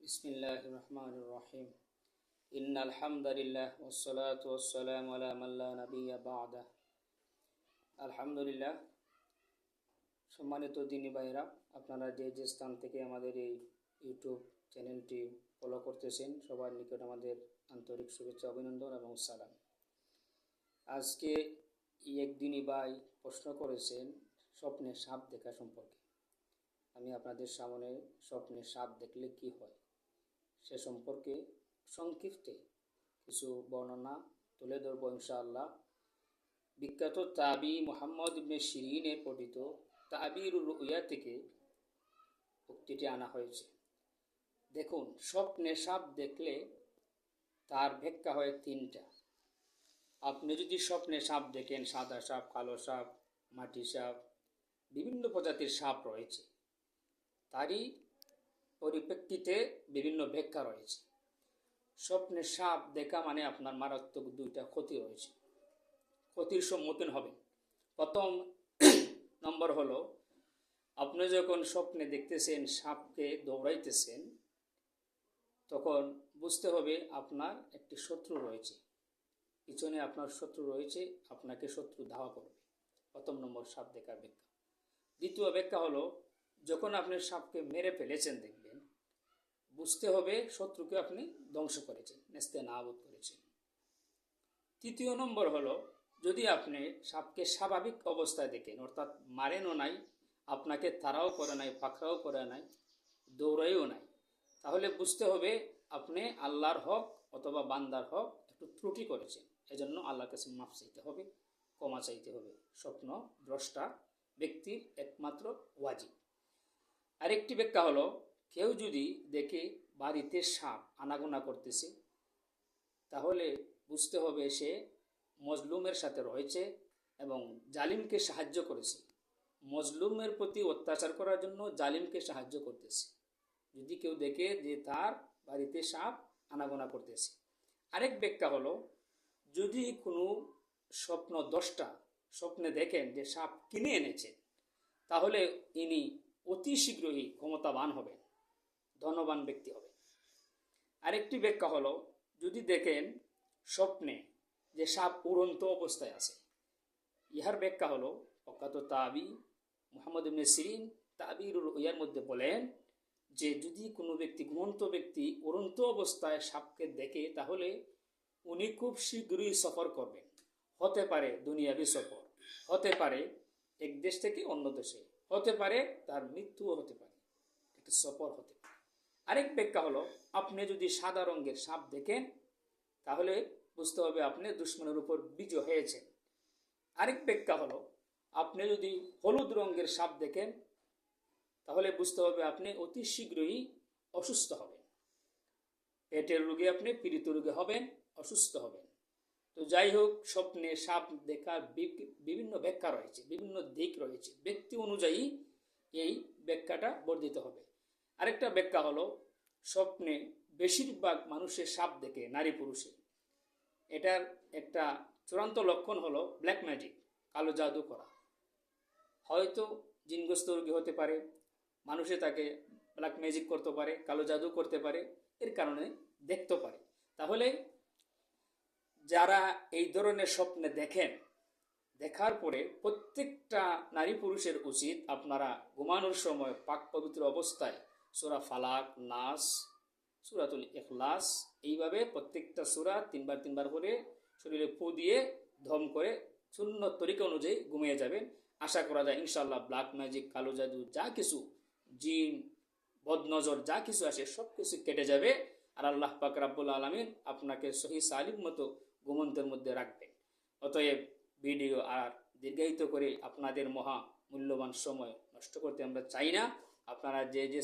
বিসমিল্লাহির রহমানির রহিম। ইন্নাল হামদুলিল্লাহ ওয়াসসালাতু ওয়াসসালামু আলা মান লা নাবিয়্যা বা'দা। আলহামদুলিল্লাহ। সম্মানিত দিনী ভাইরা, আপনারা যে যে স্থান থেকে আমাদের এই ইউটিউব চ্যানেলটি ফলো করতেছেন, সবার নিকট আমাদের আন্তরিক শুভেচ্ছা, অভিনন্দন এবং সালাম। আজকে একদিনী ভাই প্রশ্ন করেছেন স্বপ্নে সাপ দেখা সম্পর্কে। আমি আপনাদের সামনে স্বপ্নে সাপ দেখলে কি হয় সে সম্পর্কে সংক্ষিপ্তে কিছু বর্ণনা তুলে ধরব ইনশাআল্লাহ। বিখ্যাত তাবি মুহাম্মদ ইবনে সিরিনের পঠিত তাবিরুর রুইয়া থেকে উক্তিটি আনা হয়েছে। দেখুন, স্বপ্নে সাপ দেখলে তার ব্যাখ্যা হয় তিনটা। আপনি যদি স্বপ্নে সাপ দেখেন, সাদা সাপ, কালো সাপ, মাটি সাপ, বিভিন্ন প্রজাতির সাপ রয়েছে, তারই পরিপ্রেক্ষিতে বিভিন্ন ব্যাখ্যা রয়েছে। স্বপ্নে সাপ দেখা মানে আপনার মারাত্মক দুইটা ক্ষতি রয়েছে, ক্ষতির সম্মুখীন হবেন। প্রথম নম্বর হলো, আপনি যখন স্বপ্নে দেখতেছেন সাপকে দৌড়াইতেছেন, তখন বুঝতে হবে আপনার একটি শত্রু রয়েছে, পিছনে আপনার শত্রু রয়েছে, আপনাকে শত্রু ধাওয়া করবে। প্রথম নম্বর সাপ দেখার ব্যাখ্যা। দ্বিতীয় ব্যাখ্যা হলো, যখন আপনি সাপকে মেরে ফেলেছেন দেখবেন, বুঝতে হবে শত্রুকে আপনি ধ্বংস করেছেন, নেস্তে নাবুদ করেছেন। তৃতীয় নম্বর হলো, যদি আপনি সাপকে স্বাভাবিক অবস্থায় দেখেন, অর্থাৎ মারেনও নাই, আপনাকে তাড়াও করে নাই, পাকড়াও করে নাই, দৌড়াইও নাই, তাহলে বুঝতে হবে আপনি আল্লাহর হক অথবা বান্দার হক একটু ত্রুটি করেছেন। এজন্য আল্লাহর কাছে মাফ চাইতে হবে, ক্ষমা চাইতে হবে। স্বপ্ন দ্রষ্টা ব্যক্তির একমাত্র ওয়াজিব। আরেকটি ব্যাখ্যা হলো, কেউ যদি দেখে বাড়িতে সাপ আনাগোনা করতেছে, তাহলে বুঝতে হবে সে মজলুমের সাথে রয়েছে এবং জালিমকে সাহায্য করেছে। মজলুমের প্রতি অত্যাচার করার জন্য জালিমকে সাহায্য করতেছে, যদি কেউ দেখে যে তার বাড়িতে সাপ আনাগোনা করতেছে। আরেক ব্যাখ্যা হলো, যদি কোনো স্বপ্নদ্রষ্টা স্বপ্নে দেখেন যে সাপ কিনে এনেছেন, তাহলে ইনি অতি শীঘ্রই ক্ষমতাবান হবেন, ধনবান ব্যক্তি হবেন। আরেকটি ব্যাখ্যা হলো, যদি দেখেন স্বপ্নে যে সাপ উড়ন্ত অবস্থায় আছে, ইহার ব্যাখ্যা হলো, প্রখ্যাত তাবি মুহাম্মদ ইবনে সিরিন তাবিরুর রুইয়ার মধ্যে বলেন যে যদি কোনো ব্যক্তি, ঘুমন্ত ব্যক্তি উড়ন্ত অবস্থায় সাপকে দেখে, তাহলে উনি খুব শীঘ্রই সফর করবেন। হতে পারে দুনিয়াবি সফর, হতে পারে এক দেশ থেকে অন্য দেশে, হতে পারে তার মৃত্যুও হতে পারে, একটি সফর হতে পারে। আরেক ব্যাখ্যা হলো, আপনি যদি সাদা রঙের সাপ দেখেন, তাহলে বুঝতে হবে আপনি দুশ্মনের উপর বিজয় হয়েছেন। আরেক ব্যাখ্যা হলো, আপনি যদি হলুদ রঙের সাপ দেখেন, তাহলে বুঝতে হবে আপনি অতি শীঘ্রই অসুস্থ হবেন, পেটের রোগে আপনি পীড়িত রোগে হবেন, অসুস্থ হবেন। তো যাই হোক, স্বপ্নে সাপ দেখার বিভিন্ন ব্যাখ্যা রয়েছে, বিভিন্ন দিক রয়েছে, ব্যক্তি অনুযায়ী এই ব্যাখ্যাটা বর্ধিত হবে। আরেকটা ব্যাখ্যা হলো, স্বপ্নে বেশিরভাগ মানুষের সাপ দেখে, নারী পুরুষে, এটার একটা চূড়ান্ত লক্ষণ হলো ব্ল্যাক ম্যাজিক, কালো জাদু করা। হয়তো জিনগ্রস্ত রোগী হতে পারে, মানুষে তাকে ব্ল্যাক ম্যাজিক করতে পারে, কালো জাদু করতে পারে, এর কারণে দেখতে পারে। তাহলে যারা এই ধরনের স্বপ্নে দেখেন, দেখার পরে প্রত্যেকটা নারী পুরুষের উচিত আপনারা ঘুমানোর সময় পাক পবিত্র অবস্থায় সূরা ফালাক, নাস, সূরাতুল ইখলাস, এইভাবে প্রত্যেকটা সূরা তিনবার করে শরীরে ফু দিয়ে ধম করে সুন্নত তরিকা অনুযায়ী ঘুমিয়ে যাবেন। আশা করা যায় ইনশাআল্লাহ ব্ল্যাক ম্যাজিক, কালো জাদু, যা কিছু জিন, বদনজর যা কিছু আসে সব কিছু কেটে যাবে, আর আল্লাহ পাক রাব্বুল আলামিন আপনাকে সহি সালিম মতো ঘুমন্তের মধ্যে রাখবেন। অতএব ভিডিও আর দীর্ঘায়িত করে আপনাদের মহা মূল্যবান সময় নষ্ট করতে আমরা চাই না। আপনারা যে যে